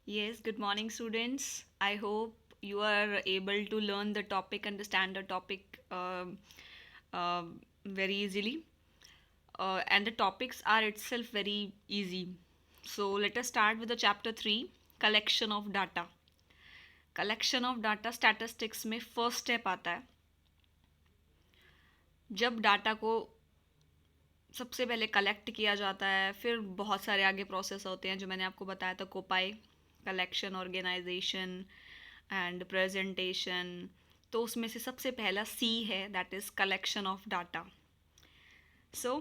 Yes, good morning, students. I hope you are able to learn the topic, understand the topic very easily. And the topics are itself very easy. So, let us start with the chapter 3, collection of data. Collection of data statistics में first step आता है जब data को सबसे पहले collect किया जाता है, फिर बहुत सारे आगे प्रोसेस होते हैं जो मैंने आपको बताया था, कोपाई, कलेक्शन, ऑर्गेनाइजेशन एंड प्रेजेंटेशन। तो उसमें से सबसे पहला सी है, that is collection of data. So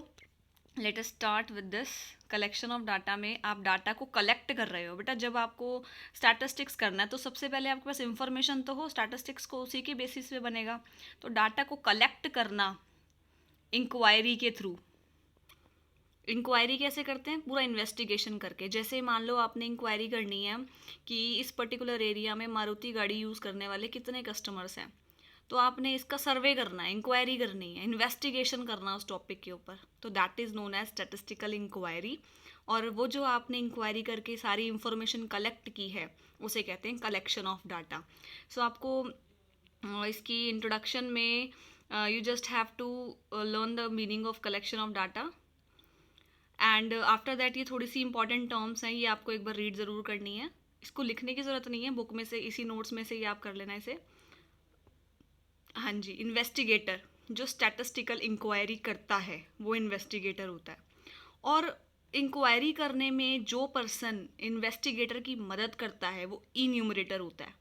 let us start with this. Collection of data में आप डाटा को कलेक्ट कर रहे हो। बेटा जब आपको स्टैटिस्टिक्स करना है तो सबसे पहले आपके पास इंफॉर्मेशन तो हो, स्टैटिस्टिक्स को उसी के बेसिस पे बनेगा। तो डाटा को कलेक्ट करना इंक्वायरी के थ्रू। इंक्वायरी कैसे करते हैं? पूरा इन्वेस्टिगेशन करके। जैसे मान लो आपने इंक्वायरी करनी है कि इस पर्टिकुलर एरिया में मारुति गाड़ी यूज़ करने वाले कितने कस्टमर्स हैं, तो आपने इसका सर्वे करना है, इंक्वायरी करनी है, इन्वेस्टिगेशन करना है उस टॉपिक के ऊपर। तो that is known as statistical inquiry. और वो जो आपने इंक्वायरी करके सारी इंफॉर्मेशन कलेक्ट की है उसे कहते हैं कलेक्शन ऑफ डाटा। सो आपको इसकी इंट्रोडक्शन में you just have to learn the meaning of collection of data. And after that ये थोड़ी सी इंपॉर्टेंट टर्म्स हैं, ये आपको एक बार रीड ज़रूर करनी है। इसको लिखने की ज़रूरत नहीं है, बुक में से, इसी नोट्स में से ये आप कर लेना इसे। हाँ जी, इन्वेस्टिगेटर जो स्टैटिस्टिकल इंक्वायरी करता है वो इन्वेस्टिगेटर होता है। और इंक्वायरी करने में जो पर्सन इन्वेस्टिगेटर की मदद करता है वो इन्यूमरेटर होता है।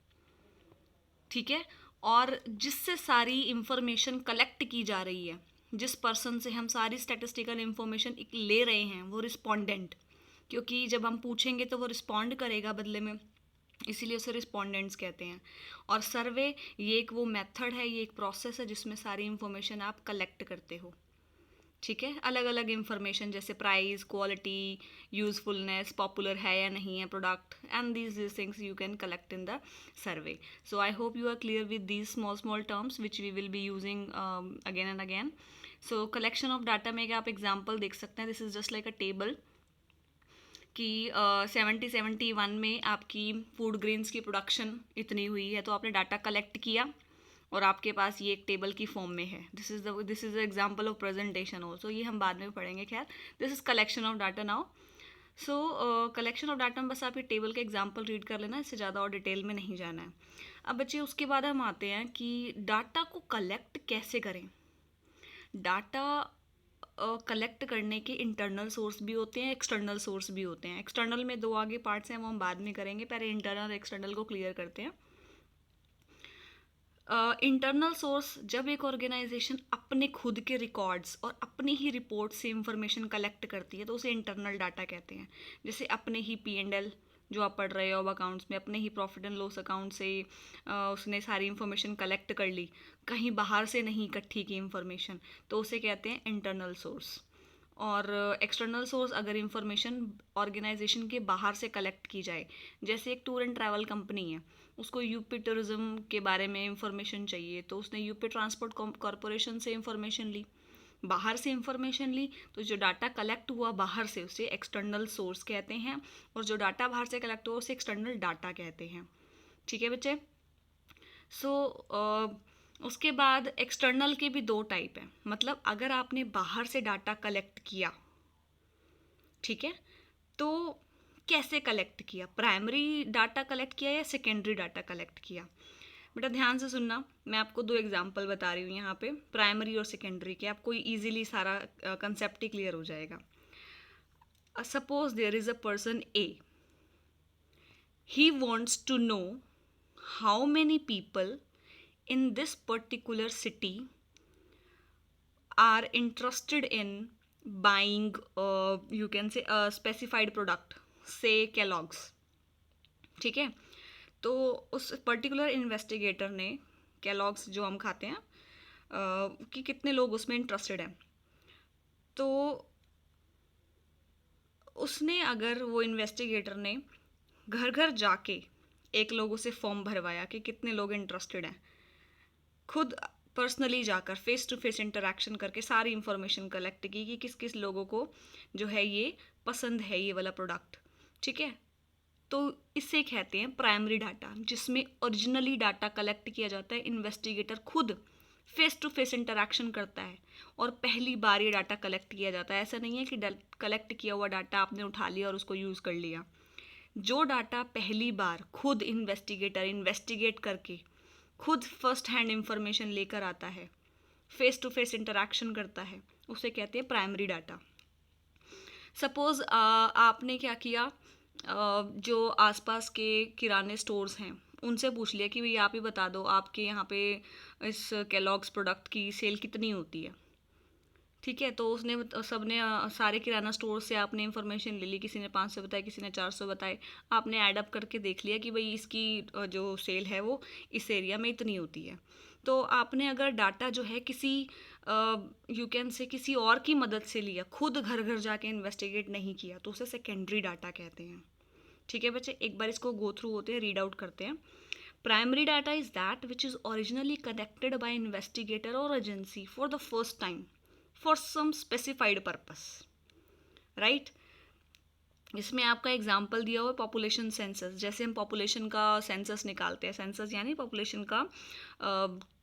ठीक है। और जिससे सारी इंफॉर्मेशन कलेक्ट की जा रही है, जिस पर्सन से हम सारी स्टैटिस्टिकल इंफॉर्मेशन ले रहे हैं, वो रिस्पोंडेंट। क्योंकि जब हम पूछेंगे तो वो रिस्पॉन्ड करेगा बदले में, इसीलिए उसे रिस्पोंडेंट्स कहते हैं। और सर्वे ये एक वो मेथड है, ये एक प्रोसेस है जिसमें सारी इंफॉर्मेशन आप कलेक्ट करते हो। ठीक है। अलग अलग इंफॉर्मेशन जैसे प्राइस, क्वालिटी, यूजफुलनेस, पॉपुलर है या नहीं है product, and these things you can collect in the survey. So I hope you are clear with these small small terms which we will be using again and again. So collection of data में आप example देख सकते हैं। This is just like a table कि 70-71 में आपकी food grains की production इतनी हुई है, तो आपने डाटा कलेक्ट किया और आपके पास ये एक टेबल की फॉर्म में है। This is the example of presentation also, ये हम बाद में पढ़ेंगे। खैर, this is collection of data now. So collection of data में बस आप ये टेबल के एग्जाम्पल रीड कर लेना, इससे ज़्यादा और डिटेल में नहीं जाना है। अब बच्चे उसके बाद हम आते हैं कि डाटा को कलेक्ट कैसे करें। डाटा कलेक्ट करने के इंटरनल सोर्स भी होते हैं, एक्सटर्नल सोर्स भी होते हैं। एक्सटर्नल में दो आगे पार्ट्स हैं, वो हम बाद में करेंगे, पहले इंटरनल एक्सटर्नल को क्लियर करते हैं। इंटरनल सोर्स जब एक ऑर्गेनाइजेशन अपने खुद के रिकॉर्ड्स और अपनी ही रिपोर्ट से इंफॉर्मेशन कलेक्ट करती है तो उसे इंटरनल डाटा कहते हैं। जैसे अपने ही P&L जो आप पढ़ रहे हो अब अकाउंट्स में, अपने ही प्रॉफिट एंड लॉस अकाउंट से उसने सारी इंफॉर्मेशन कलेक्ट कर ली, कहीं बाहर से नहीं इकट्ठी की इंफॉर्मेशन, तो उसे कहते हैं इंटरनल सोर्स। और एक्सटर्नल सोर्स अगर इंफॉर्मेशन ऑर्गेनाइजेशन के बाहर से कलेक्ट की जाए, जैसे एक टूर एंड ट्रैवल कंपनी है, उसको यूपी टूरिज्म के बारे में इंफॉर्मेशन चाहिए, तो उसने यूपी ट्रांसपोर्ट कॉरपोरेशन से इंफॉर्मेशन ली, बाहर से इंफॉर्मेशन ली, तो जो डाटा कलेक्ट हुआ बाहर से उसे एक्सटर्नल सोर्स कहते हैं, और जो डाटा बाहर से कलेक्ट हुआ उसे एक्सटर्नल डाटा कहते हैं। ठीक है बच्चे। सो उसके बाद एक्सटर्नल के भी दो टाइप हैं। मतलब अगर आपने बाहर से डाटा कलेक्ट किया, ठीक है, तो कैसे कलेक्ट किया? प्राइमरी डाटा कलेक्ट किया या सेकेंडरी डाटा कलेक्ट किया? बेटा ध्यान से सुनना, मैं आपको दो एग्जांपल बता रही हूँ यहाँ पे, प्राइमरी और सेकेंडरी के। आपको इजीली सारा कंसेप्ट ही क्लियर हो जाएगा। Suppose there is a person A, he wants to know how many people in this particular city are interested in buying you can say a specified product, say Kellogg's। ठीक है। तो उस particular investigator ने Kellogg's जो हम खाते हैं कि कितने लोग उसमें इंटरेस्टेड हैं, तो उसने, अगर वो इन्वेस्टिगेटर ने घर घर जाके एक लोगों से फॉर्म भरवाया कि कितने लोग इंटरेस्टेड हैं, खुद पर्सनली जाकर फेस टू फेस इंटरेक्शन करके सारी इंफॉर्मेशन कलेक्ट की कि किस किस लोगों को जो है ये पसंद है ये वाला प्रोडक्ट। ठीक है। तो इसे कहते हैं प्राइमरी डाटा, जिसमें ओरिजिनली डाटा कलेक्ट किया जाता है, इन्वेस्टिगेटर खुद फेस टू फेस इंटरेक्शन करता है और पहली बार ये डाटा कलेक्ट किया जाता है। ऐसा नहीं है कि कलेक्ट किया हुआ डाटा आपने उठा लिया और उसको यूज़ कर लिया। जो डाटा पहली बार खुद इन्वेस्टिगेटर इन्वेस्टिगेट करके खुद फर्स्ट हैंड इंफॉर्मेशन लेकर आता है, फेस टू फेस इंटरेक्शन करता है, उसे कहते हैं प्राइमरी डाटा। सपोज़ आपने क्या किया, जो आसपास के किराने स्टोर्स हैं उनसे पूछ लिया कि भाई आप ही बता दो आपके यहाँ पे इस केलॉग्स प्रोडक्ट की सेल कितनी होती है। ठीक है, तो उसने सबने सारे किराना स्टोर से आपने इन्फॉर्मेशन ले ली, किसी ने 500 बताए, किसी ने 400 बताए। आपने ऐड अप करके देख लिया कि भाई इसकी जो सेल है वो इस एरिया में इतनी होती है। तो आपने अगर डाटा जो है किसी यू कैन से किसी और की मदद से लिया, खुद घर घर जाके इन्वेस्टिगेट नहीं किया, तो उसे सेकेंडरी डाटा कहते हैं। ठीक है बच्चे, एक बार इसको गो थ्रू होते हैं, रीड आउट करते हैं। Primary data is that which is originally collected by investigator और agency for the first time for some specified purpose, right. इसमें आपका एग्जाम्पल दिया हुआ है पॉपुलेशन सेंसस। जैसे हम पॉपुलेशन का सेंसस निकालते हैं, सेंसस यानी पॉपुलेशन का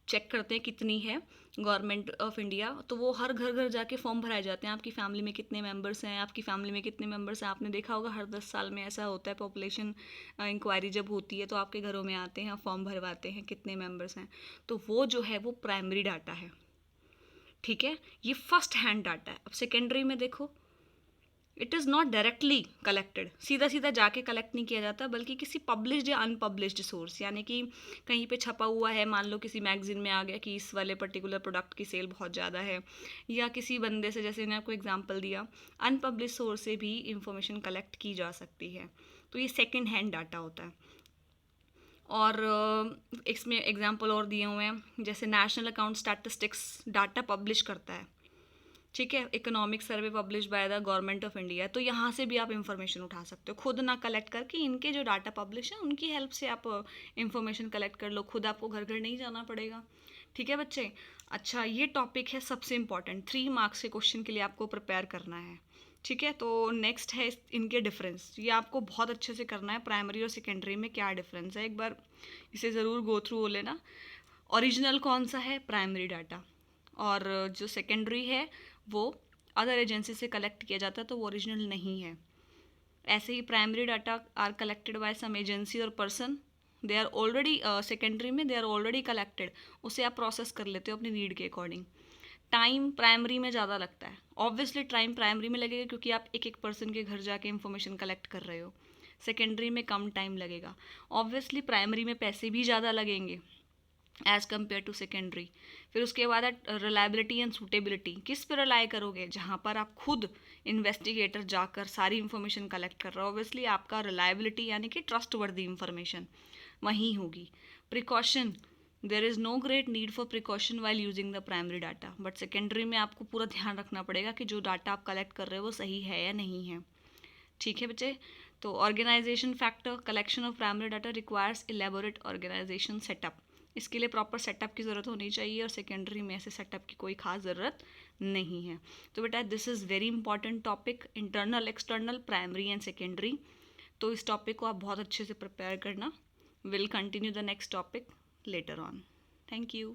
चेक करते हैं कितनी है गवर्नमेंट ऑफ इंडिया, तो वो हर घर घर जाके फॉर्म भराए जाते हैं, आपकी फैमिली में कितने मेंबर्स हैं, आपकी फैमिली में कितने मेंबर्स हैं। आपने देखा होगा हर 10 साल में ऐसा होता है, पॉपुलेशन इंक्वायरी जब होती है तो आपके घरों में आते हैं, फॉर्म भरवाते हैं कितने मेंबर्स हैं। तो वो जो है वो प्राइमरी डाटा है। ठीक है, ये फर्स्ट हैंड डाटा है। अब सेकेंडरी में देखो, it is not directly collected, सीधा सीधा जाके कलेक्ट नहीं किया जाता, बल्कि किसी पब्लिश्ड या अनपब्लिश्ड सोर्स, यानी कि कहीं पे छपा हुआ है, मान लो किसी मैगजीन में आ गया कि इस वाले पर्टिकुलर प्रोडक्ट की सेल बहुत ज़्यादा है, या किसी बंदे से, जैसे मैंने आपको एग्जांपल दिया, अनपब्लिश्ड सोर्स से भी इंफॉर्मेशन कलेक्ट की जा सकती है। तो ये सेकेंड हैंड डाटा होता है। और इसमें एग्जांपल और दिए हुए हैं, जैसे national account statistics data publish करता है, ठीक है, economic survey publish by the government of India, तो यहाँ से भी आप इंफॉर्मेशन उठा सकते हो, खुद ना कलेक्ट करके इनके जो डाटा पब्लिश है उनकी हेल्प से आप इंफॉर्मेशन कलेक्ट कर लो, खुद आपको घर घर नहीं जाना पड़ेगा। ठीक है बच्चे, अच्छा ये टॉपिक है सबसे इंपॉर्टेंट, 3 मार्क्स के क्वेश्चन के लिए आपको प्रिपेयर करना है। ठीक है, तो नेक्स्ट है इनके डिफरेंस, ये आपको बहुत अच्छे से करना है, प्राइमरी और सेकेंडरी में क्या डिफरेंस है, एक बार इसे ज़रूर गो थ्रू हो लेना। ओरिजिनल कौन सा है, प्राइमरी डाटा, और जो सेकेंडरी है वो अदर एजेंसी से कलेक्ट किया जाता है, तो वो ओरिजिनल नहीं है। ऐसे ही primary data are collected by some agency और person, they are already, secondary में दे आर ऑलरेडी कलेक्टेड, उसे आप प्रोसेस कर लेते हो अपनी नीड के अकॉर्डिंग। टाइम प्राइमरी में ज़्यादा लगता है, ऑब्वियसली टाइम प्राइमरी में लगेगा क्योंकि आप एक एक पर्सन के घर जाके इंफॉर्मेशन कलेक्ट कर रहे हो। सेकेंडरी में कम टाइम लगेगा, ऑब्वियसली प्राइमरी में पैसे भी ज़्यादा लगेंगे एज़ कम्पेयर टू सेकेंडरी। फिर उसके बाद रिलायबिलिटी एंड सूटेबिलिटी, किस पर रिलाई करोगे, जहाँ पर आप खुद इन्वेस्टिगेटर जाकर सारी इन्फॉर्मेशन कलेक्ट कर रहे हो, ऑब्वियसली आपका रिलायबिलिटी यानी कि ट्रस्ट वर्दी इन्फॉर्मेशन वहीं होगी। Precaution, there is no great need for precaution while using the primary data, but secondary में आपको पूरा ध्यान रखना पड़ेगा कि जो डाटा आप कलेक्ट कर रहे हो वो सही है या नहीं है। ठीक है बच्चे, तो organisation factor, collection of primary data requires elaborate organisation setup, इसके लिए प्रॉपर सेटअप की ज़रूरत होनी चाहिए, और सेकेंडरी में ऐसे सेटअप की कोई खास ज़रूरत नहीं है। तो बेटा this is very important topic, internal external primary and secondary. तो इस टॉपिक को आप बहुत अच्छे से प्रिपेयर करना। Will continue the next topic later on. Thank you.